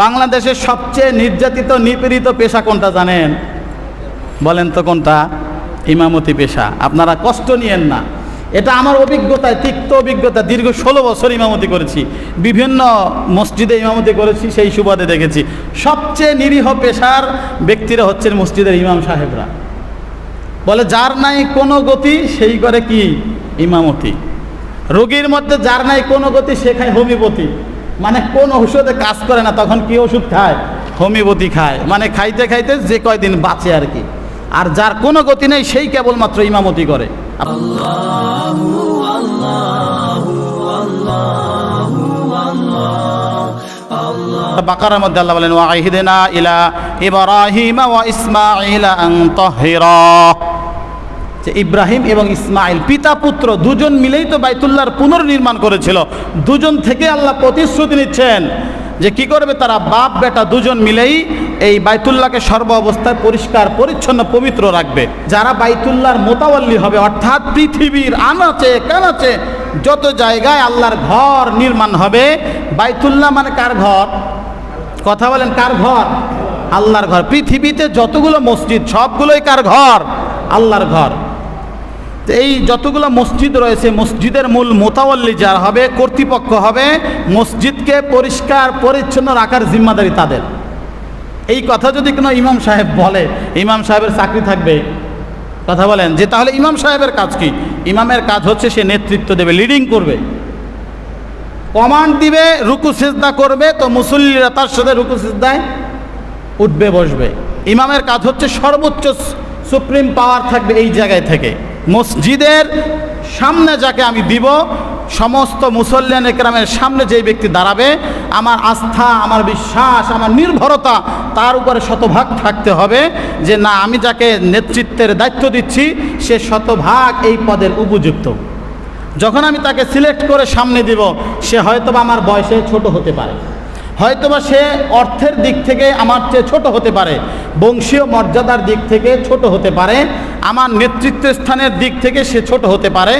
বাংলাদেশের সবচেয়ে নির্যাতিত নিপীড়িত পেশা কোনটা জানেন? বলেন তো কোনটা? ইমামতি পেশা। আপনারা কষ্ট নিয়েন না, এটা আমার অভিজ্ঞতায়, তিক্ত অভিজ্ঞতা। দীর্ঘ 16 বছর ইমামতি করেছি, বিভিন্ন মসজিদে ইমামতি করেছি, সেই সুবাদে দেখেছি সবচেয়ে নিরীহ পেশার ব্যক্তিরা হচ্ছেন মসজিদের ইমাম সাহেবরা। বলে যার নাই কোনো গতি সেই করে কি? ইমামতি। রোগীর মধ্যে যার নাই কোনো গতি সে খায় হোমিওপ্যাথি, মানে কোন ওষুধে কাজ করে না, তখন কি ওষুধ খায়? হোমিওপ্যাথি খায়। মানে খাইতে খাইতে যে কয়দিন বাঁচে আর কি। আর যার কোনো গতি নেই সেই কেবলমাত্র ইমামতি করে। বাকারার মধ্যে আল্লাহ বলেন, ওয়াহিদনা ইলা ইব্রাহিম ওয়া ইসমাঈল আন তাহিরা, যে ইব্রাহিম এবং ইসমাইল পিতা পুত্র দুজন মিলেই তো বাইতুল্লাহর পুনর্নির্মাণ করেছিল। দুজন থেকে আল্লাহ প্রতিশ্রুতি নিচ্ছেন যে কি করবে তারা, বাপ বেটা দুজন মিলেই এই বাইতুল্লাহকে সর্ব অবস্থায় পরিষ্কার পরিচ্ছন্ন পবিত্র রাখবে। যারা বাইতুল্লাহর মোতাওয়াল্লি হবে, অর্থাৎ পৃথিবীর আনাচে কানাচে যত জায়গায় আল্লাহর ঘর নির্মাণ হবে। বাইতুল্লাহ মানে কার ঘর? কথা বলেন, কার ঘর? আল্লাহর ঘর। পৃথিবীতে যতগুলো মসজিদ সবগুলোই কার ঘর? আল্লাহর ঘর। এই যতগুলো মসজিদ রয়েছে, মসজিদের মূল মোতাওয়াল্লি যারা হবে, কর্তৃপক্ষ হবে, মসজিদকে পরিষ্কার পরিচ্ছন্ন রাখার জিম্মাদারি তাদের। এই কথা যদি কোনো ইমাম সাহেব বলে, ইমাম সাহেবের চাকরি থাকবে? কথা বলেন, যে তাহলে ইমাম সাহেবের কাজ কি? ইমামের কাজ হচ্ছে সে নেতৃত্ব দেবে, লিডিং করবে, কমান্ড দিবে, রুকু সিজদা করবে, তো মুসল্লিরা তার সাথে রুকু সিজদায় উঠবে বসবে। ইমামের কাজ হচ্ছে সর্বোচ্চ সুপ্রিম পাওয়ার থাকবে এই জায়গায় থেকে। মসজিদের সামনে যাকে আমি দিব, সমস্ত মুসল্লিয়ান একরামের সামনে যেই ব্যক্তি দাঁড়াবে, আমার আস্থা, আমার বিশ্বাস, আমার নির্ভরতা তার উপরে শতভাগ থাকতে হবে যে না, আমি যাকে নেতৃত্বের দায়িত্ব দিচ্ছি সে শতভাগ এই পদের উপযুক্ত। যখন আমি তাকে সিলেক্ট করে সামনে দিব, সে হয়তোবা আমার বয়সে ছোট হতে পারে, হয়তোবা সে অর্থের দিক থেকে আমার চেয়ে ছোট হতে পারে, বংশীয় মর্যাদার দিক থেকে ছোট হতে পারে, আমার নেতৃত্ব স্থানের দিক থেকে সে ছোট হতে পারে,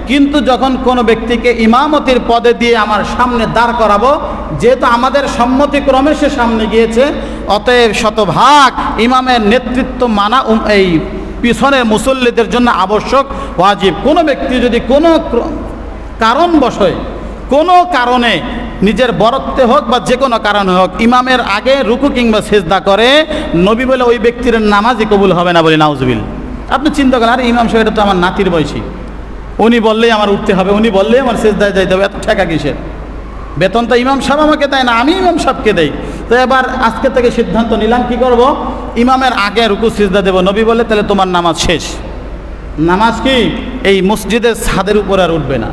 কিন্তু যখন কোনো ব্যক্তিকে ইমামতির পদে দিয়ে আমার সামনে দাঁড় করাবো, যেহেতু আমাদের সম্মতিক্রমে সে সামনে গিয়েছে, অতএব শতভাগ ইমামের নেতৃত্ব মানা এই পিছনের মুসল্লিদের জন্য আবশ্যক, ওয়াজিব। কোনো ব্যক্তি যদি কোনো কারণবশত, কোনো কারণে নিজের বরত্বে হোক বা যে কোনো কারণে হোক ইমামের আগে রুকু কিংবা সিজদা করে, নবী বলে ওই ব্যক্তির নামাজই কবুল হবে না, বলি নাউজুবিল্লাহ। আপনি চিন্তা করেন, আরে ইমাম সাহেব তো আমার নাতির বয়সী, উনি বললেই আমার উঠতে হবে, উনি বললেই আমার সিজদায় যাইতে হবে, এত ঠেকা কিসের? বেতন তো ইমাম সাহেব আমাকে দেয় না, আমি ইমাম সাহেবকে দেই। তো এবার আজকে থেকে সিদ্ধান্ত নিলাম কি করব, ইমামের আগে রুকু সিজদা দেব। নবী বলে তাহলে তোমার নামাজ শেষ। নামাজ কি এই মসজিদের ছাদের উপর আর উঠবে না।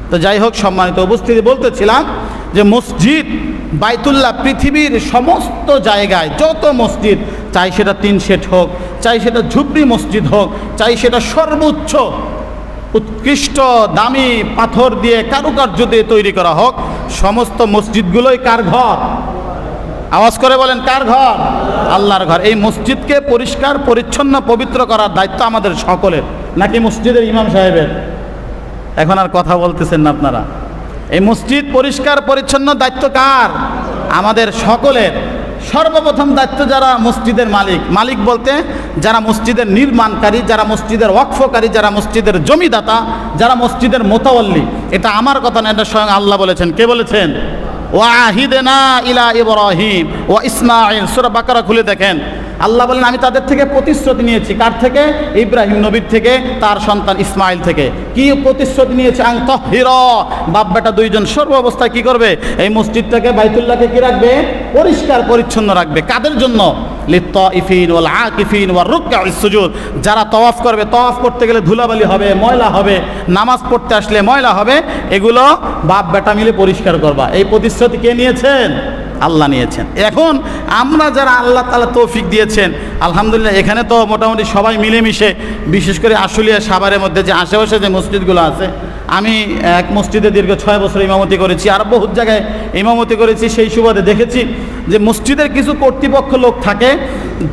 তো যাই হোক, সম্মানিত উপস্থিতি, বলতেছিলাম যে মসজিদ বাইতুল্লাহ পৃথিবীর সমস্ত জায়গায় যত মসজিদ, চাই সেটা 3 সেট হোক, চাই সেটা ঝুপড়ি মসজিদ হোক, চাই সেটা সর্বোচ্চ উৎকৃষ্ট দামি পাথর দিয়ে কারুকার্য দিয়ে তৈরি করা হোক, সমস্ত মসজিদগুলোই কার ঘর? আওয়াজ করে বলেন, কার ঘর? আল্লাহর ঘর। এই মসজিদকে পরিষ্কার পরিচ্ছন্ন পবিত্র করার দায়িত্ব আমাদের সকলের, নাকি মসজিদের ইমাম সাহেবের? এখন আর কথা বলতেছেন না আপনারা। এই মসজিদ পরিষ্কার পরিচ্ছন্ন দায়িত্ব কার? আমাদের সকলের। সর্বপ্রথম দায়িত্ব যারা মসজিদের মালিক, মালিক বলতে যারা মসজিদের নির্মাণকারী, যারা মসজিদের ওয়াকফকারী, যারা মসজিদের জমিদাতা, যারা মসজিদের মোতাওয়াল্লি। এটা আমার কথা না, এটা স্বয়ং আল্লাহ বলেছেন। কে বলেছেন? ওয়াহিদনা ইলা ইব্রাহিম ওয়া ইসমাঈল। সূরা বাকারা খুলে দেখেন, আল্লাহ বলেন আমি তাদের থেকে প্রতিশ্রুতি নিয়েছি। কার থেকে? ইব্রাহিম নবীর থেকে, তার সন্তান ইসমাইল থেকে। কি প্রতিশ্রুতি নিয়েছে? আন তাহিরা, বাপ বেটা দুইজন সর্ব অবস্থায় কি করবে? এই মসজিদটাকে, বাইতুল্লাহকে কি রাখবে? পরিষ্কার পরিচ্ছন্ন রাখবে। কাদের জন্য? লিত্তাইফিন ওয়াল আকিফিন ওয়ার রুকআইস সুজুদ। যারা তওয়াফ করবে, তওয়াফ করতে গেলে ধুলাবালি হবে, ময়লা হবে, নামাজ পড়তে আসলে ময়লা হবে, এগুলো বাপ বেটা মিলে পরিষ্কার করবা। এই প্রতিশ্রুতি কে নিয়েছেন? আল্লাহ নিয়েছেন। এখন আমরা যারা আল্লাহ তাআলা তৌফিক দিয়েছেন, আলহামদুলিল্লাহ, এখানে তো মোটামুটি সবাই মিলেমিশে, বিশেষ করে আশুলিয়া সাভারের মধ্যে যে আশেপাশে যে মসজিদগুলো আছে, আমি এক মসজিদে দীর্ঘ 6 বছর ইমামতি করেছি, আর বহুত জায়গায় ইমামতি করেছি। সেই সুবাদে দেখেছি যে মসজিদের কিছু কর্তৃপক্ষ লোক থাকে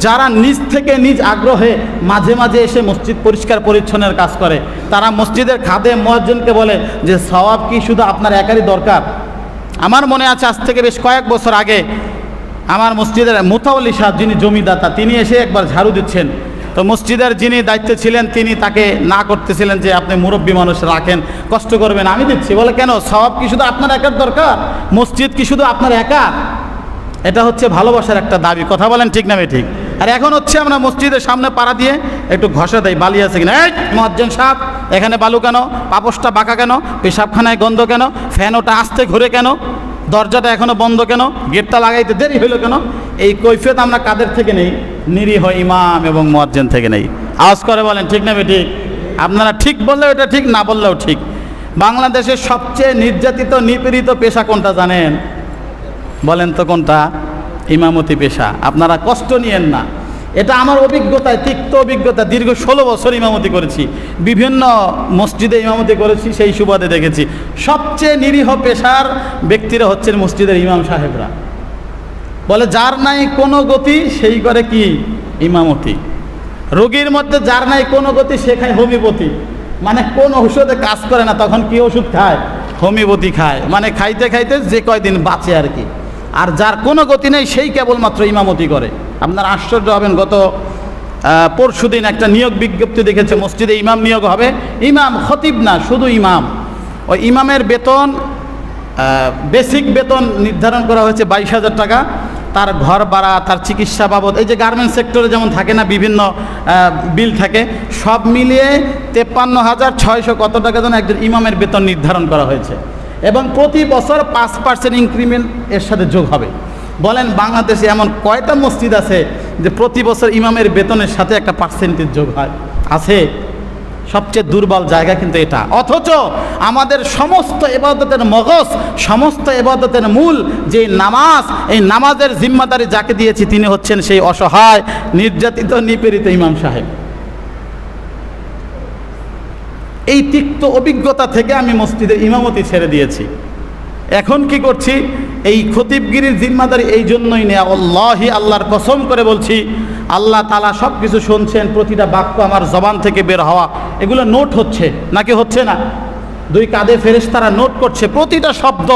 যারা নিজ থেকে নিজ আগ্রহে মাঝে মাঝে এসে মসজিদ পরিষ্কার পরিচ্ছন্নের কাজ করে। তারা মসজিদের খাদেম মুয়াজ্জিনকে বলে যে সওয়াব কি শুধু আপনার একারই দরকার? আমার মনে আছে আজ থেকে বেশ কয়েক বছর আগে আমার মসজিদের মুতাওয়াল্লি সাহেব যিনি জমিদাতা, তিনি এসে একবার ঝাড়ু দিচ্ছেন। তো মসজিদের যিনি দায়িত্বে ছিলেন তিনি তাকে না করতেছিলেন যে আপনি মুরব্বী মানুষ রাখেন, কষ্ট করবেন, আমি দিচ্ছি। বলে কেন, সওয়াব কি শুধু আপনার একার দরকার? মসজিদ কি শুধু আপনার একা? এটা হচ্ছে ভালোবাসার একটা দাবি। কথা বলেন ঠিক না ঠিক? আর এখন হচ্ছে আমরা মসজিদের সামনে পাড়া দিয়ে একটু ঘষা দেয়, বালি আছে কিনা, এই মুয়াজ্জিন সাহেব এখানে বালু কেন, পাপোশটা বাঁকা কেন, পেশাবখানায় গন্ধ কেন, ফ্যান ওটা আস্তে ঘুরে কেন, দরজাটা এখনো বন্ধ কেন, গেটটা লাগাইতে দেরি হইলো কেন? এই কৈফিয়ত আমরা কাদের থেকে নেই? নিরীহ ইমাম এবং মুয়াজ্জিন থেকে নেই। আওয়াজ করে বলেন ঠিক না ঠিক? আপনারা ঠিক বললেও এটা ঠিক, না বললেও ঠিক। বাংলাদেশের সবচেয়ে নির্যাতিত নিপীড়িত পেশা কোনটা জানেন? বলেন তো কোনটা? ইমামতি পেশা। আপনারা কষ্ট নিয়েন না, এটা আমার অভিজ্ঞতায়, তিক্ত অভিজ্ঞতা। দীর্ঘ 16 বছর ইমামতি করেছি, বিভিন্ন মসজিদে ইমামতি করেছি, সেই সুবাদে দেখেছি সবচেয়ে নিরীহ পেশার ব্যক্তিরা হচ্ছেন মসজিদের ইমাম সাহেবরা। বলে যার নাই কোনো গতি সেই করে কি? ইমামতি। রোগীর মধ্যে যার নাই কোনো গতি সে খায় হোমিওপ্যাথি, মানে কোন ঔষধে কাজ করে না, তখন কি ওষুধ খায়? হোমিওপ্যাথি খায়, মানে খাইতে খাইতে যে কয়দিন বাঁচে আর কি। আর যার কোনো গতি নেই সেই কেবলমাত্র ইমামতি করে। আপনার আশ্চর্য হবেন, গত পরশুদিন একটা নিয়োগ বিজ্ঞপ্তি দেখেছে, মসজিদে ইমাম নিয়োগ হবে। ইমাম, খতিব না, শুধু ইমাম। ওই ইমামের বেতন, বেসিক বেতন নির্ধারণ করা হয়েছে 22,000 টাকা। তার ঘর ভাড়া, তার চিকিৎসা বাবদ, এই যে গার্মেন্টস সেক্টরে যেমন থাকে না বিভিন্ন বিল থাকে, সব মিলিয়ে 53,600 কত টাকা যেন একজন ইমামের বেতন নির্ধারণ করা হয়েছে। এবং প্রতি বছর 5% ইনক্রিমেন্ট এর সাথে যোগ হবে। বলেন বাংলাদেশে এমন কয়টা মসজিদ আছে যে প্রতি বছর ইমামের বেতনের সাথে একটা পার্সেন্টেজ যোগ হয়? আছে? সবচেয়ে দুর্বল জায়গা কিন্তু এটা। অথচ আমাদের সমস্ত ইবাদতের মগজ, সমস্ত ইবাদতের মূল যে নামাজ, এই নামাজের জিম্মাদারি যাকে দিয়েছি তিনি হচ্ছেন সেই অসহায়, নির্যাতিত, নিপীড়িত ইমাম সাহেব। এই তিক্ত অভিজ্ঞতা থেকে আমি মসজিদের ইমামতি ছেড়ে দিয়েছি। এখন কি করছি? এই খতিবগিরির জিম্মাদারি এই জন্যই নেয়া। আল্লাহি, আল্লাহর কসম করে বলছি, আল্লাহ তাআলা সব কিছু শুনছেন। প্রতিটা বাক্য আমার জবান থেকে বের হওয়া, এগুলো নোট হচ্ছে নাকি হচ্ছে না? 2 কাঁধে ফেরেশতারা নোট করছে প্রতিটা শব্দ।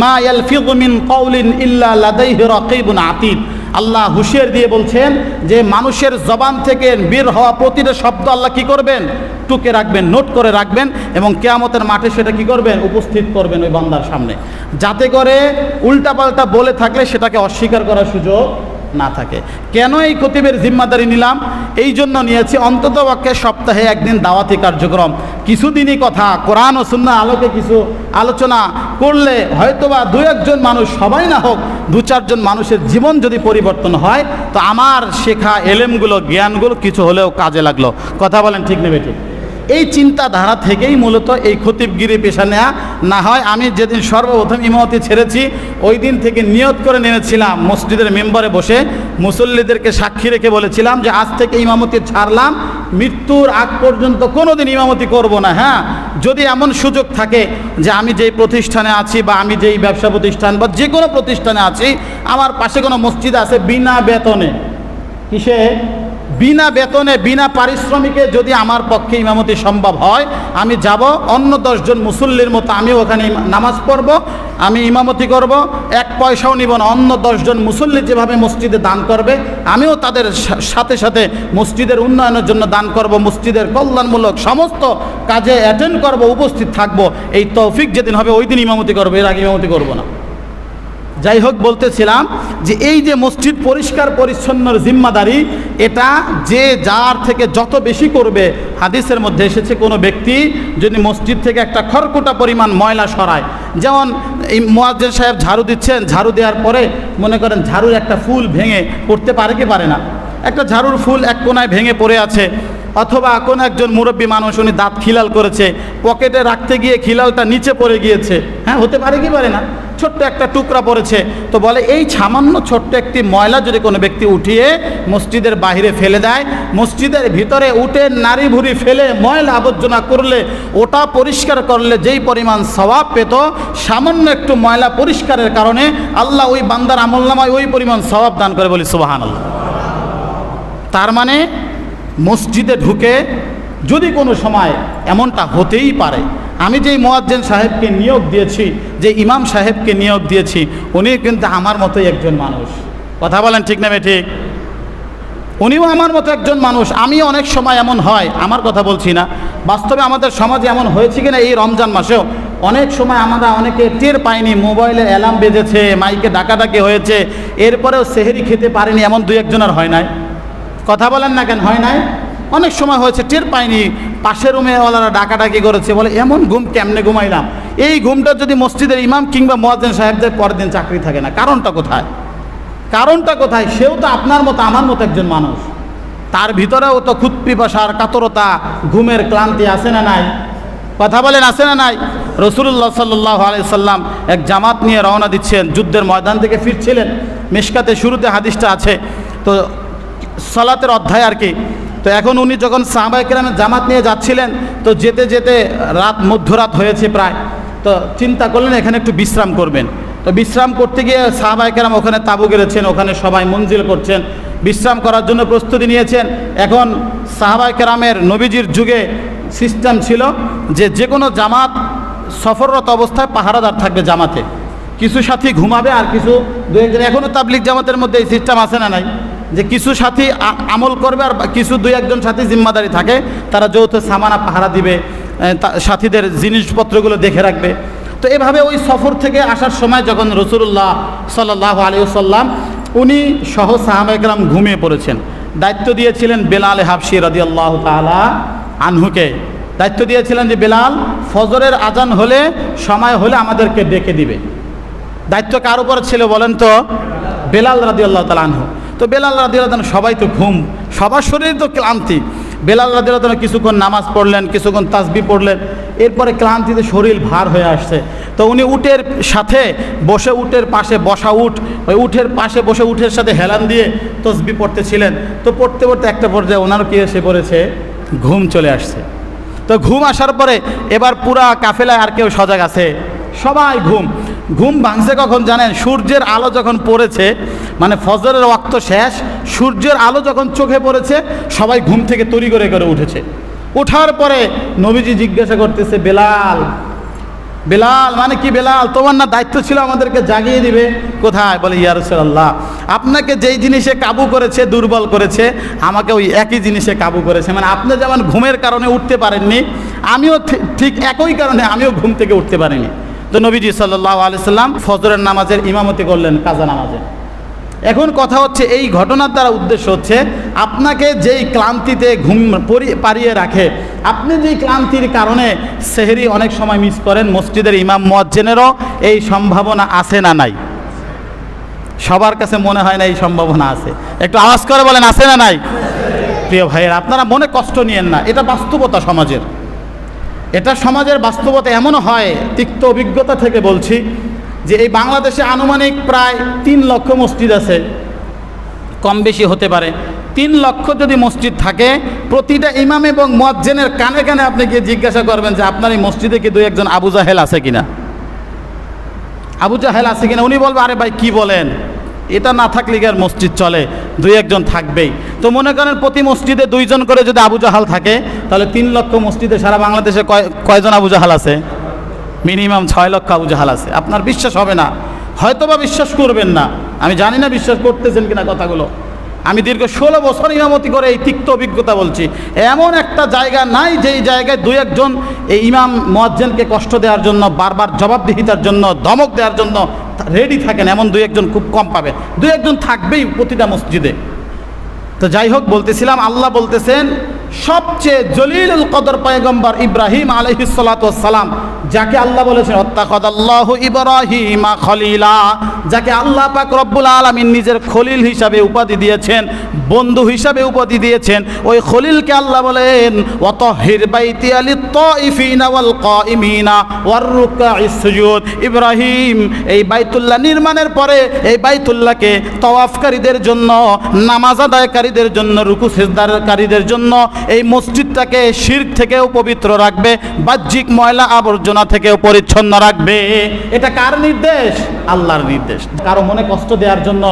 মা ইয়ালফিযু মিন কাউলিন ইল্লা লাদাইহি রাকীবুন আতীদ। আল্লাহ হুঁশিয়ার দিয়ে বলছেন যে মানুষের জবান থেকে বের হওয়া প্রতিটা শব্দ আল্লাহ কি করবেন? টুকে রাখবেন, নোট করে রাখবেন, এবং কিয়ামতের মাঠে সেটা কি করবেন? উপস্থিত করবেন ওই বান্দার সামনে, যাতে করে উল্টাপাল্টা বলে থাকলে সেটাকে অস্বীকার করার সুযোগ না থাকে। কেন এই খতিবের জিম্মাদারি নিলাম? এই জন্য নিয়েছি, অন্ততপক্ষে সপ্তাহে একদিন দাওয়াতি কার্যক্রম, কিছুদিনই কথা, কোরআন ও সুন্নাহ আলোকে কিছু আলোচনা করলে হয়তোবা 2-1 জন মানুষ, সবাই না হোক 2-4 জন মানুষের জীবন যদি পরিবর্তন হয়, তো আমার শেখা এলেমগুলো, জ্ঞানগুলো কিছু হলেও কাজে লাগলো। কথা বলেন ঠিক নেবে ঠিক? এই চিন্তাধারা থেকেই মূলত এই খতিবগিরি পেশা নেওয়া। না হয় আমি যেদিন সর্বপ্রথম ইমামতি ছেড়েছি ওই দিন থেকে নিয়ত করে নেমেছিলাম, মসজিদের মেম্বারে বসে মুসল্লিদেরকে সাক্ষী রেখে বলেছিলাম যে আজ থেকে ইমামতি ছাড়লাম, মৃত্যুর আগ পর্যন্ত কোনো দিন ইমামতি করব না। হ্যাঁ, যদি এমন সুযোগ থাকে যে আমি যেই প্রতিষ্ঠানে আছি বা আমি যেই ব্যবসা প্রতিষ্ঠান বা যে কোনো প্রতিষ্ঠানে আছি, আমার পাশে কোনো মসজিদ আছে, বিনা বেতনে, কিসে? বিনা বেতনে, বিনা পারিশ্রমিকে যদি আমার পক্ষে ইমামতি সম্ভব হয়, আমি যাব। অন্য 10 জন মুসল্লির মতো আমিও ওখানে নামাজ পড়ব, আমি ইমামতি করব, 1 পয়সাও নিব না। অন্য 10 জন মুসল্লি যেভাবে মসজিদে দান করবে, আমিও তাদের সাথে সাথে মসজিদের উন্নয়নের জন্য দান করব, মসজিদের কল্যাণমূলক সমস্ত কাজে অ্যাটেন্ড করব, উপস্থিত থাকব। এই তৌফিক যেদিন হবে ওই দিন ইমামতি করব, এর আগে ইমামতি করব না। যাই হোক, বলতেছিলাম যে এই যে মসজিদ পরিষ্কার পরিচ্ছন্নর জিম্মাদারি, এটা যে যার থেকে যত বেশি করবে, হাদিসের মধ্যে এসেছে কোনো ব্যক্তি যদি মসজিদ থেকে একটা খড়কুটা পরিমাণ ময়লা সরায়, যেমন এই মুয়াজ্জিন সাহেব ঝাড়ু দিচ্ছেন, ঝাড়ু দেওয়ার পরে মনে করেন ঝাড়ুর একটা ফুল ভেঙে পড়তে পারে কি পারে না? একটা ঝাড়ুর ফুল এক কোনায় ভেঙে পড়ে আছে, অথবা কোনো একজন মুরব্বী মানুষ, উনি দাঁত খিলাল করেছে, পকেটে রাখতে গিয়ে খিলালটা নিচে পড়ে গিয়েছে। হ্যাঁ, হতে পারে কি পারে না? ছোট্ট একটা টুকরা পড়েছে। তো বলে এই সামান্য ছোট্ট একটি ময়লা যদি কোনো ব্যক্তি উঠিয়ে মসজিদের বাইরে ফেলে দেয়, মসজিদের ভিতরে উঠে নারী ভুড়ি ফেলে ময়লা আবর্জনা করলে, ওটা পরিষ্কার করলে যেই পরিমাণ সওয়াব পেত, সামান্য একটু ময়লা পরিষ্কারের কারণে আল্লাহ ওই বান্দার আমলনামায় ওই পরিমাণ সওয়াব দান করে, বলি সুবহানাল্লাহ। তার মানে মসজিদে ঢুকে যদি কোনো সময় এমনটা হতেই পারে আমি যেই মুয়াজ্জিন সাহেবকে নিয়োগ দিয়েছি, যে ইমাম সাহেবকে নিয়োগ দিয়েছি, উনি কিন্তু আমার মতোই একজন মানুষ। কথা বলেন ঠিক না ঠিক? উনিও আমার মতো একজন মানুষ। আমি অনেক সময় এমন হয়, আমার কথা বলছি না, বাস্তবে আমাদের সমাজে এমন হয়েছে কিনা এই রমজান মাসেও অনেক সময় আমরা অনেকে টের পাইনি, মোবাইলে অ্যালার্ম বেজেছে, মাইকে ডাকাডাকি হয়েছে, এরপরেও সেহরি খেতে পারিনি, এমন দুই একজনের হয় নাই? কথা বলেন না কেন, হয় নাই? অনেক সময় হয়েছে, টের পাইনি, পাশের রুমে ওনারা ডাকাডাকি করেছে, বলে এমন ঘুম কেমনে ঘুমাইলাম। এই ঘুমটা যদি মসজিদের ইমাম কিংবা মুয়াজ্জিন সাহেবদের পরের দিন চাকরি থাকে না, কারণটা কোথায়? কারণটা কোথায়? সেও তো আপনার মতো আমার মতো একজন মানুষ, তার ভিতরেও তো খুদ পিপাসার কাতরতা, ঘুমের ক্লান্তি আছে না নাই? কথা বলেন আছে না নাই? রাসূলুল্লাহ সাল্লাল্লাহু আলাইহি সাল্লাম এক জামাত নিয়ে রওনা দিচ্ছেন, যুদ্ধের ময়দান থেকে ফিরছিলেন। মিশকাতে শুরুতে হাদিসটা আছে, তো সালাতের অধ্যায় আর কি। তো এখন উনি যখন সাহাবায়ে কেরামের জামাত নিয়ে যাচ্ছিলেন, তো যেতে যেতে মধ্যরাত হয়েছে প্রায়, তো চিন্তা করলেন এখানে একটু বিশ্রাম করবেন। তো বিশ্রাম করতে গিয়ে সাহাবায়ে কেরাম ওখানে তাঁবু গেড়েছেন, ওখানে সবাই মঞ্জিল করছেন, বিশ্রাম করার জন্য প্রস্তুতি নিয়েছেন। এখন সাহাবায়ে কেরামের নবীজির যুগে সিস্টেম ছিল যে কোনো জামাত সফররত অবস্থায় পাহারাদার থাকবে জামাতে, কিছু সাথী ঘুমাবে আর কিছু দু একজন, এখনও তাবলিগ জামাতের মধ্যে এই সিস্টেম আছে না নাই, যে কিছু সাথী আমল করবে আর কিছু দুই একজন সাথী জিম্মাদারি থাকে, তারা যৌথ সামানা পাহারা দিবে, সাথীদের জিনিসপত্রগুলো দেখে রাখবে। তো এভাবে ওই সফর থেকে আসার সময় যখন রাসূলুল্লাহ সাল্লাল্লাহু আলাইহি ওয়াসাল্লাম উনি সহ সাহাবায়ে কেরাম ঘুমিয়ে পড়েছেন, দায়িত্ব দিয়েছিলেন বেলাল হাবশি রাদিয়াল্লাহু তাআলা আনহুকে, দায়িত্ব দিয়েছিলেন যে বেলাল ফজরের আজান হলে, সময় হলে আমাদেরকে ডেকে দিবে। দায়িত্ব কার উপর ছিল বলেন তো? বেলাল রাদিয়াল্লাহু তাআলা আনহু। তো বেলাল রাদিয়াল্লাহু তাআলা, সবাই তো ঘুম, সবার শরীরে তো ক্লান্তি। বেলাল রাদিয়াল্লাহু তাআলা কিছুক্ষণ নামাজ পড়লেন, কিছুক্ষণ তাসবিহ পড়লেন, এরপরে ক্লান্তিতে শরীর ভার হয়ে আসছে। তো উনি উটের সাথে বসে, উটের পাশে বসা উট, ওই উটের পাশে বসে উটের সাথে হেলান দিয়ে তাসবিহ পড়তেছিলেন। তো পড়তে পড়তে একটা পর্যায়ে ওনারও কি এসে পড়েছে, ঘুম চলে আসছে। তো ঘুম আসার পরে এবার পুরা কাফেলায় আর কেউ সজাগ আছে? সবাই ঘুম ভাঙছে কখন জানেন? সূর্যের আলো যখন পড়েছে, মানে ফজরের ওয়াক্ত শেষ, সূর্যের আলো যখন চোখে পড়েছে, সবাই ঘুম থেকে তড়ি করে উঠেছে। ওঠার পরে নবীজি জিজ্ঞাসা করতেছে, বেলাল, বেলাল মানে কি বেলাল, তোমার না দায়িত্ব ছিল আমাদেরকে জাগিয়ে দিবে? কোথায়? বলে ইয়া রাসূলুল্লাহ, আপনাকে যেই জিনিসে কাবু করেছে, দুর্বল করেছে, আমাকে ওই একই জিনিসে কাবু করেছে। মানে আপনি যেমন ঘুমের কারণে উঠতে পারেননি, আমিও ঠিক একই কারণে আমিও ঘুম থেকে উঠতে পারিনি। তো নবীজি সাল্লাল্লাহু আলাইহি সাল্লাম ফজরের নামাজের ইমামতি করলেন, কাজা নামাজে। এখন কথা হচ্ছে, এই ঘটনার দ্বারা উদ্দেশ্য হচ্ছে আপনাকে যেই ক্লান্তিতে ঘুম পাড়িয়ে রাখে, আপনি যেই ক্লান্তির কারণে সেহরি অনেক সময় মিস করেন, মসজিদের ইমাম মুয়াজ্জিনেরও এই সম্ভাবনা আছে না নাই? সবার কাছে মনে হয় না এই সম্ভাবনা আছে? একটু আওয়াজ করে বলেন, আছে না নাই? প্রিয় ভাইয়েরা, আপনারা মনে কষ্ট নিয়েন না, এটা বাস্তবতা সমাজের, এটা সমাজের বাস্তবতা। এমনও হয়, তিক্ত অভিজ্ঞতা থেকে বলছি, যে এই বাংলাদেশে আনুমানিক প্রায় 3 লক্ষ মসজিদ আছে, কম বেশি হতে পারে। 3 লক্ষ যদি মসজিদ থাকে, প্রতিটা ইমাম এবং মুয়াজ্জিনের কানে কানে আপনি গিয়ে জিজ্ঞাসা করবেন যে আপনার এই মসজিদে কি দুই একজন আবু জাহেল আছে কিনা, আবু জাহেল আছে কিনা। উনি বলবে, আরে ভাই কি বলেন, এটা না থাকলে কি আর মসজিদ চলে? দুই একজন থাকবেই। তো মনে করেন প্রতি মসজিদে 2 জন করে যদি আবু জাহাল থাকে, তাহলে 3 লক্ষ মসজিদে সারা বাংলাদেশে কয়জন আবু জাহাল আছে? মিনিমাম 6 লক্ষ আবু জাহাল আছে। আপনার বিশ্বাস হবে না, হয়তোবা বিশ্বাস করবেন না, আমি জানি না বিশ্বাস করতেছেন কিনা কথাগুলো। আমি দীর্ঘ 16 বছর ইমামতি করে এই তিক্ত অভিজ্ঞতা বলছি। এমন একটা জায়গা নাই যেই জায়গায় 2 একজন এই ইমাম মুয়াজ্জিনকে কষ্ট দেওয়ার জন্য, বারবার জবাবদিহিতার জন্য, ধমক দেওয়ার জন্য রেডি থাকেন, এমন 2 একজন খুব কম পাবে। 2 একজন থাকবেই প্রতিটা মসজিদে। তো যাই হোক, বলতেছিলাম, আল্লাহ বলতেছেন সবচেয়ে জলিলুল কদর পয়গম্বর ইব্রাহিম আলাইহিস সালাতু ওয়াস সালাম, যাকে আল্লাহ বলেছেন ওয়াত্তাখাযাল্লাহু ইব্রাহিমা খলিলা, যাকে আল্লাহ পাক রব্বুল আলামিন নিজের খলিল হিসাবে উপাধি দিয়েছেন, বন্ধু হিসাবে উপাধি দিয়েছেন, ওই খলিলকে আল্লাহ বলেন ওয়াতাহহির বাইতিয়া লিত-তাইফিনা ওয়াল কাইমিনা ওয়ার রুকাইস সুজুদ। ইব্রাহিম এই বাইতুল্লাহ নির্মাণের পরে এই বাইতুল্লাহকে তাওয়াফকারীদের জন্য, নামাজ আদায়কারীদের জন্য, রুকু সিজদাকারীদের জন্য এই মসজিদটাকে শিরক থেকেও পবিত্র রাখবে, বাহ্যিক ময়লা আবর্জনা থেকেও পরিচ্ছন্ন রাখবে। এটা কার নির্দেশ? আল্লাহর নির্দেশ। কারো মনে কষ্ট দেওয়ার জন্য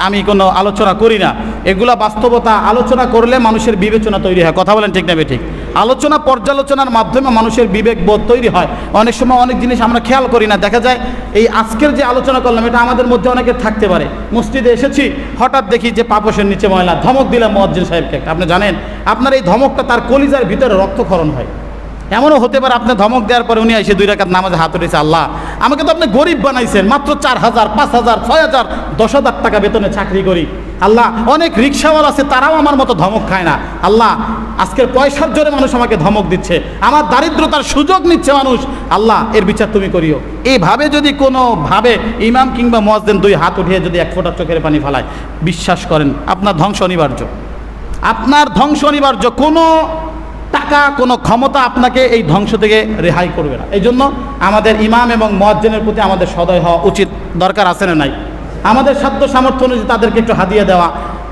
আমি কোনো আলোচনা করি না, এগুলা বাস্তবতা। আলোচনা করলে মানুষের বিবেচনা তৈরি হয়। কথা বলেন ঠিক না ঠিক? আলোচনা পর্যালোচনার মাধ্যমে মানুষের বিবেক বোধ তৈরি হয়। অনেক সময় অনেক জিনিস আমরা খেয়াল করি না, দেখা যায় এই আজকের যে আলোচনা করলাম এটা আমাদের মধ্যে অনেকের থাকতে পারে। মসজিদে এসেছি, হঠাৎ দেখি যে পাপোশের নিচে ময়লা, ধমক দিলাম মুয়াজ্জিন সাহেবকে। আপনি জানেন আপনার এই ধমকটা তার কলিজার ভিতরে রক্তক্ষরণ হয়। এমনও হতে পারে আপনি ধমক দেওয়ার পরে উনি এসে 2 রাকাত নামাজে হাত উঠেছে, আল্লাহ আমাকে তো আপনি গরিব বানাইছেন, মাত্র 4,000, 5,000, 6,000, 10,000 টাকা বেতনে চাকরি করি। আল্লাহ অনেক রিক্সাওয়ালা আছে, তারাও আমার মতো ধমক খায় না। আল্লাহ আজকের পয়সার জোরে মানুষ আমাকে ধমক দিচ্ছে, আমার দারিদ্রতার সুযোগ নিচ্ছে মানুষ। আল্লাহ এর বিচার তুমি করিও। এইভাবে যদি কোনোভাবে ইমাম কিংবা মুয়াজ্জিন 2 হাত উঠিয়ে যদি 1 ফোঁটা চোখের পানি ফেলায়, বিশ্বাস করেন আপনার ধ্বংস অনিবার্য। আপনার ধ্বংস অনিবার্য। কোনো টাকা, কোনো ক্ষমতা আপনাকে এই ধ্বংস থেকে রেহাই করবে না। এই জন্য আমাদের ইমাম এবং মুয়াজ্জিনের প্রতি আমাদের সদয় হওয়া উচিত। দরকার আছে না নাই? আমাদের সাধ্য সামর্থ্য অনুযায়ী তাদেরকে একটু হাদিয়া দেওয়া,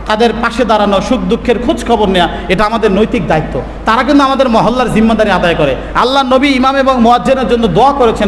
তাদের পাশে দাঁড়ানো, সুখ দুঃখের খোঁজ খবর নেওয়া, এটা আমাদের নৈতিক দায়িত্ব। তারা কিন্তু আমাদের মহল্লার জিম্মাদারি আদায় করে। আল্লাহ নবী ইমাম এবং মুয়াজ্জিনের জন্য দোয়া করেছেন।